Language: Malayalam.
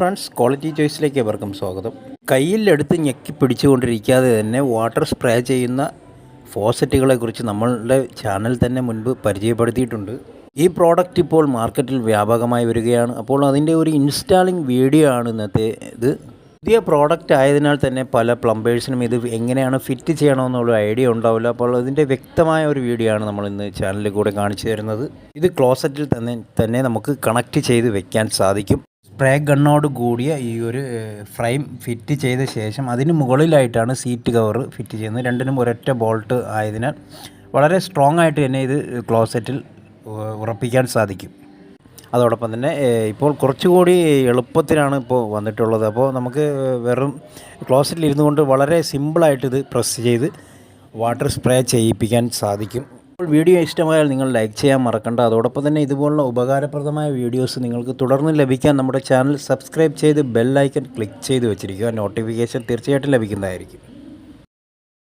ഫ്രണ്ട്സ്, ക്വാളിറ്റി ചോയ്സിലേക്ക് ഏവർക്കും സ്വാഗതം. കയ്യിലെടുത്ത് ഞെക്കി പിടിച്ചുകൊണ്ടിരിക്കാതെ തന്നെ വാട്ടർ സ്പ്രേ ചെയ്യുന്ന ഫോസറ്റുകളെക്കുറിച്ച് നമ്മളുടെ ചാനൽ തന്നെ മുൻപ് പരിചയപ്പെടുത്തിയിട്ടുണ്ട്. ഈ പ്രോഡക്റ്റ് ഇപ്പോൾ മാർക്കറ്റിൽ വ്യാപകമായി വരികയാണ്. അപ്പോൾ അതിൻ്റെ ഒരു ഇൻസ്റ്റാളിംഗ് വീഡിയോ ആണ് ഇന്നത്തെ ഇത്. പുതിയ പ്രോഡക്റ്റ് ആയതിനാൽ തന്നെ പല പ്ലംബേഴ്സിനും ഇത് എങ്ങനെയാണ് ഫിറ്റ് ചെയ്യണമെന്നുള്ള ഐഡിയ ഉണ്ടാവില്ല. അപ്പോൾ അതിൻ്റെ വ്യക്തമായ ഒരു വീഡിയോ ആണ് നമ്മൾ ഇന്ന് ചാനലിൽ കൂടെ കാണിച്ചു തരുന്നത്. ഇത് ക്ലോസറ്റിൽ തന്നെ നമുക്ക് കണക്റ്റ് ചെയ്ത് വെക്കാൻ സാധിക്കും. സ്പ്രേ ഗണ്ണോട് കൂടിയ ഈ ഒരു ഫ്രെയിം ഫിറ്റ് ചെയ്ത ശേഷം അതിന് മുകളിലായിട്ടാണ് സീറ്റ് കവർ ഫിറ്റ് ചെയ്യുന്നത്. രണ്ടിനും ഒരൊറ്റ ബോൾട്ട് ആയതിനാൽ വളരെ സ്ട്രോങ് ആയിട്ട് തന്നെ ഇത് ക്ലോസറ്റിൽ ഉറപ്പിക്കാൻ സാധിക്കും. അതോടൊപ്പം തന്നെ ഇപ്പോൾ കുറച്ചുകൂടി എളുപ്പത്തിലാണ് ഇപ്പോൾ വന്നിട്ടുള്ളത്. അപ്പോൾ നമുക്ക് വെറും ക്ലോസറ്റിൽ ഇരുന്നു കൊണ്ട് വളരെ സിമ്പിളായിട്ട് ഇത് പ്രസ് ചെയ്ത് വാട്ടർ സ്പ്രേ ചെയ്യിപ്പിക്കാൻ സാധിക്കും. അപ്പോൾ വീഡിയോ ഇഷ്ടമായാൽ നിങ്ങൾ ലൈക്ക് ചെയ്യാൻ മറക്കണ്ട. അതോടൊപ്പം തന്നെ ഇതുപോലുള്ള ഉപകാരപ്രദമായ വീഡിയോസ് നിങ്ങൾക്ക് തുടർന്ന് ലഭിക്കാൻ നമ്മുടെ ചാനൽ സബ്സ്ക്രൈബ് ചെയ്ത് ബെൽ ഐക്കൺ ക്ലിക്ക് ചെയ്ത് വെച്ചിരിക്കുക. നോട്ടിഫിക്കേഷൻ തീർച്ചയായിട്ടും ലഭിക്കുന്നതായിരിക്കും.